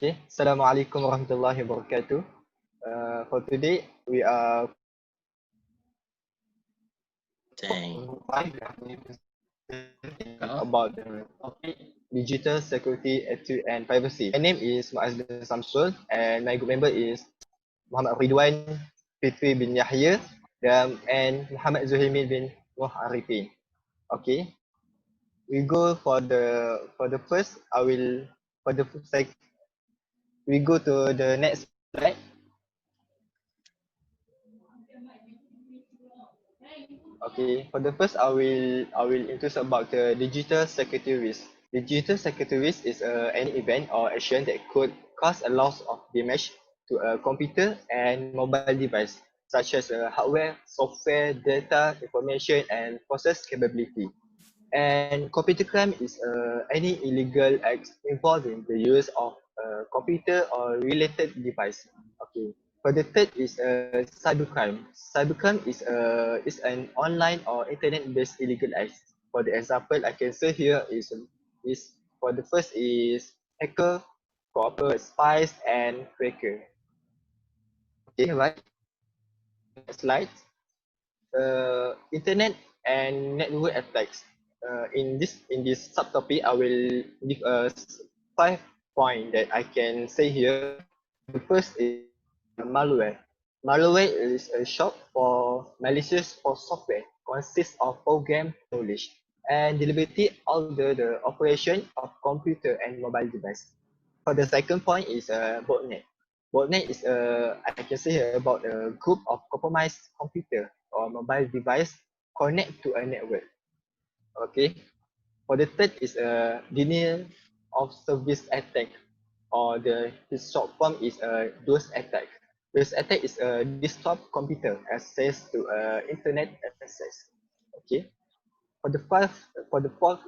Okay. Assalamualaikum warahmatullahi wabarakatuh. For today, we are Dang. about the topic digital security, attitude, and privacy. My name is Muaz bin Samsull, and my group member is Muhammad Ridhwan, Fitri bin Yahya, and Muhammad Zulhilmi bin Mohd Arifin. Okay, we go for the first. I will for the sec. We go to the next slide. Okay, for the first, I will introduce about the digital security risk. Digital security risk is any event or action that could cause a loss of damage to a computer and mobile device, such as hardware, software, data, information, and process capability. And computer crime is any illegal acts involving the use of a computer or related device. Okay. For the third is cybercrime. Cybercrime is an online or internet-based illegal act. For the example, I can say here is for the first is hacker, copper, spies, and cracker. Okay, right. Next slide. Internet and network attacks. In this subtopic, I will give us 5 points that I can say here. The first is malware. Malware is a short for malicious or software, consists of program knowledge and deliberately alter the operation of computer and mobile device. For the second point is botnet. Botnet is I can say here about a group of compromised computer or mobile device connect to a network. Okay. For the third is a denial of service attack, or his short form is a DOS attack. DOS attack is a desktop computer access to internet access. Okay. For the fourth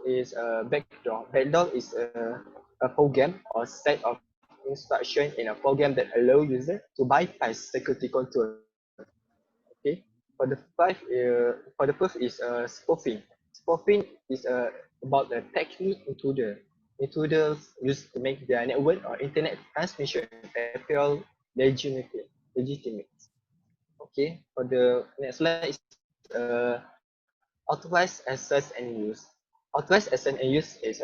is a backdoor. Backdoor is a program or set of instruction in a program that allow user to bypass security control. Okay. For the fifth is spoofing. Spoofing is about the technique intruders used to make their network or internet transmission appear legitimate. Okay. For the next slide is authorized access and use. Authorized access and use is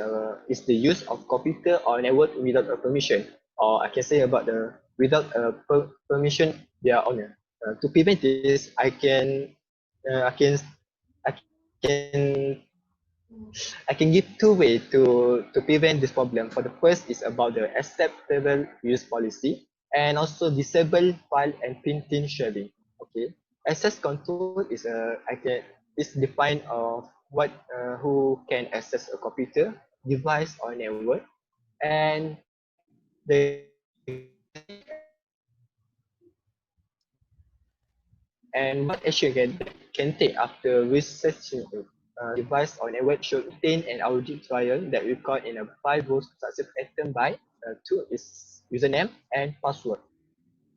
the use of computer or network without a permission, or I can say about the without a permission their owner. To prevent this, I can I can give two ways to prevent this problem. For the first is about the acceptable use policy, and also disable file and printing sharing. Okay, access control is defined of what who can access a computer, device or network, and the and what action can take after researching device or network should obtain an audit trial that record in a 5 rows success pattern by 2 is username and password.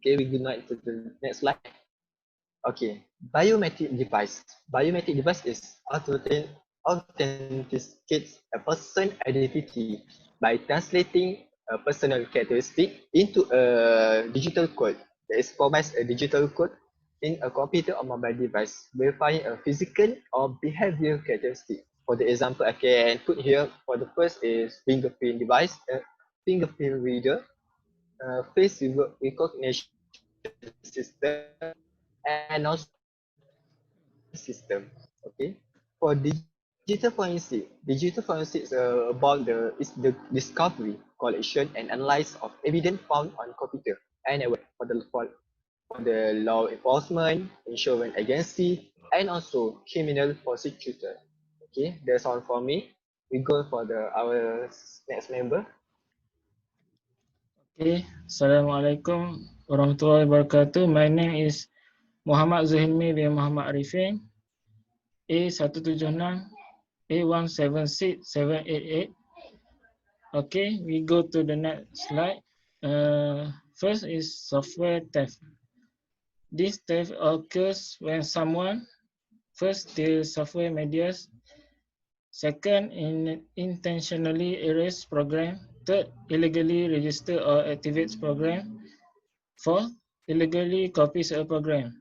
Okay, we go now to the next slide. Okay, biometric device. Biometric device is authenticates a person identity by translating a personal characteristic into a digital code. That is provides a digital code in a computer or mobile device, verifying a physical or behavior characteristic. For the example, I can put here for the first is fingerprint device, fingerprint reader, face recognition system, and also system. Okay. For digital forensic is about the discovery, collection, and analysis of evidence found on computer and network for the law enforcement, insurance agency, and also criminal prosecutor. Okay, that's all for me. We go for our next member. Okay, Assalamualaikum warahmatullahi wabarakatuh. My name is Muhammad Zulhilmi bin Muhammad Arifin, A176 A176788. Okay, we go to the next slide. First is software theft. This theft occurs when someone first steals software medias, second intentionally erase program, Third, illegally register or activates program. Fourth, illegally copies a program.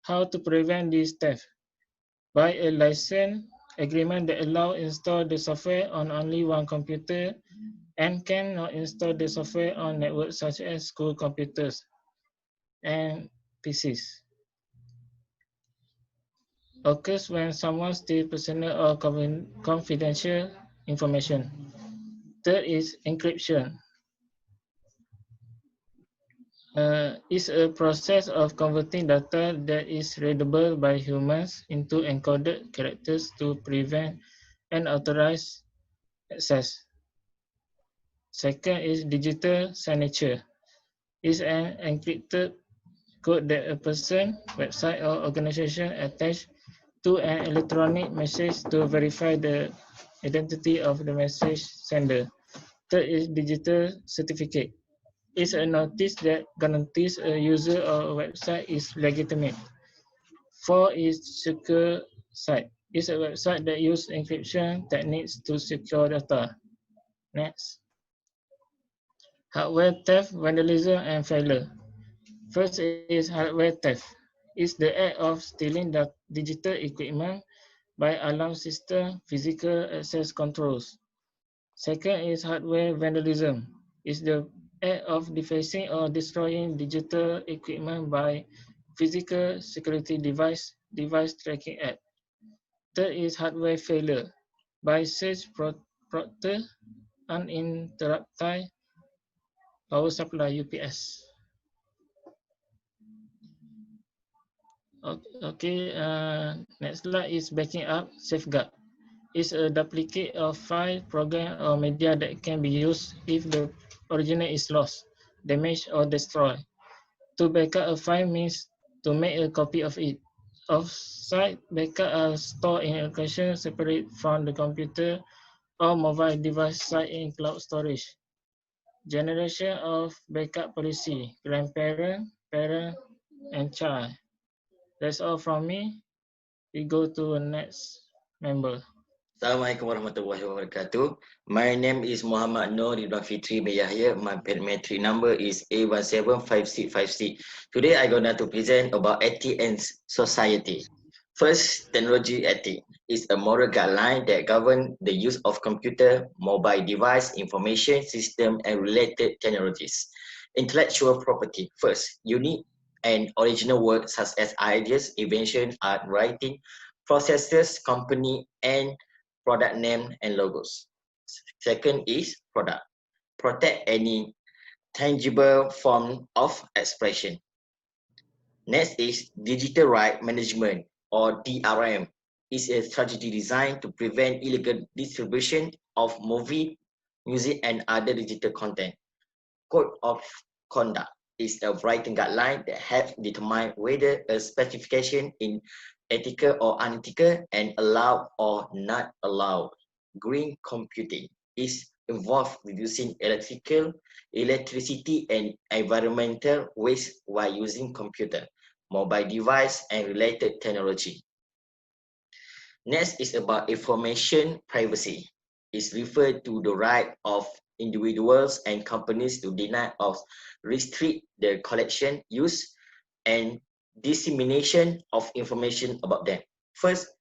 How to prevent this theft? By a license agreement that allow install the software on only one computer and cannot install the software on networks such as school computers and PCs. Occurs when someone steals personal or confidential information. Third is encryption. Is a process of converting data that is readable by humans into encoded characters to prevent unauthorized access. Second is digital signature. Is an encrypted code that a person, website, or organization attach to an electronic message to verify the identity of the message sender. Third is digital certificate. Is a notice that guarantees a user or a website is legitimate. Four is secure site. Is a website that uses encryption techniques to secure data. Next. Hardware theft, vandalism, and failure. First is hardware theft. It's the act of stealing the digital equipment by alarm system, physical access controls. Second is hardware vandalism. It's the act of defacing or destroying digital equipment by physical security device tracking app. Third is hardware failure. By surge protector, uninterrupted power supply UPS. Okay, next slide is backing up safeguard. It's a duplicate of file, program, or media that can be used if the original is lost, damaged, or destroyed. To backup a file means to make a copy of it. Off-site backup are stored in a location separate from the computer or mobile device site in cloud storage. Generation of backup policy, grandparent, parent, and child. That's all from me. We go to the next member. Assalamualaikum warahmatullahi wabarakatuh. My name is Muhammad Noor Ridhwan Fitri bin Yahya. My parametric number is A175656. Today I gonna to present about ethics and society. First, technology ethics is a moral guideline that governs the use of computer, mobile device, information system, and related technologies. Intellectual property. First, unique and original work such as ideas, invention, art, writing, processes, company, and product name and logos. Second is product. Protect any tangible form of expression. Next is digital right management or DRM. Is a strategy designed to prevent illegal distribution of movie, music, and other digital content. Code of conduct is a writing guideline that helps determine whether a specification is ethical or unethical and allowed or not allowed. Green computing is involved reducing electricity and environmental waste while using computer, mobile device, and related technology. Next is about information privacy. It's referred to the right of individuals and companies to deny or restrict the collection, use, and dissemination of information about them. First,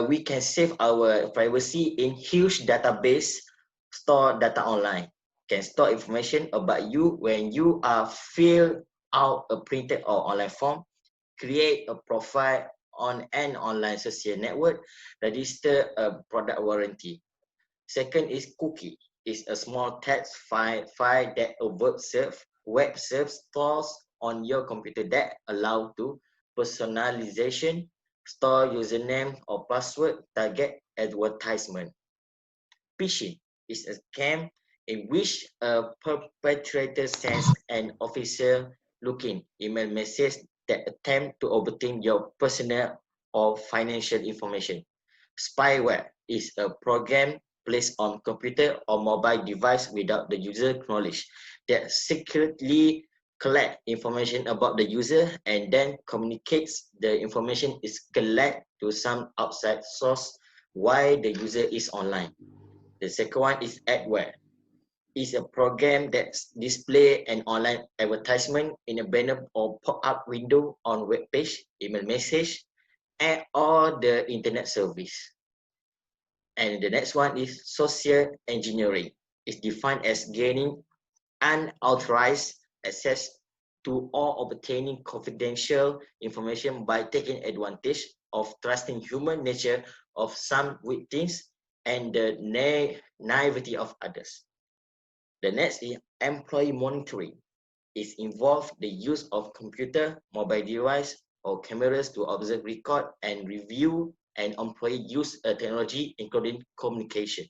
we can save our privacy in huge database, store data online. Can store information about you when you are fill out a printed or online form, create a profile on an online social network, register a product warranty. Second is cookie. It's a small text file that a web serve stores on your computer that allow to personalization, store username or password, target advertisement. Phishing is a scam in which a perpetrator sends an official looking email message that attempt to obtain your personal or financial information. Spyware is a program placed on computer or mobile device without the user knowledge that secretly collect information about the user and then communicates the information is collected to some outside source while the user is online. The second one is adware. is a program that display an online advertisement in a banner or pop-up window on web page, email message, and or the internet service. And the next one is social engineering. It's defined as gaining unauthorized access to or obtaining confidential information by taking advantage of trusting human nature of some victims and the naivety of others. The next is employee monitoring. It involves the use of computer, mobile device, or cameras to observe, record, and review an employee use technology, including communication,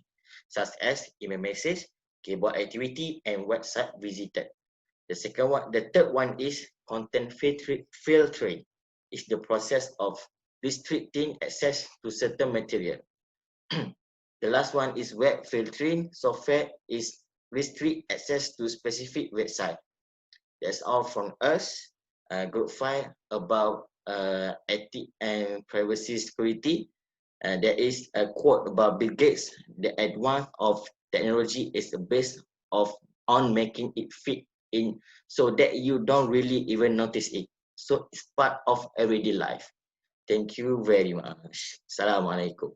such as email message, keyboard activity, and website visited. The third one is content filtering. It's the process of restricting access to certain material. The last one is web filtering. Software is restrict access to specific website. That's all from us. Group 5 about ethics and privacy security. There is a quote about Bill Gates: "The advance of technology is based on making it fit in so that you don't really even notice it. So it's part of everyday life." Thank you very much. Assalamualaikum.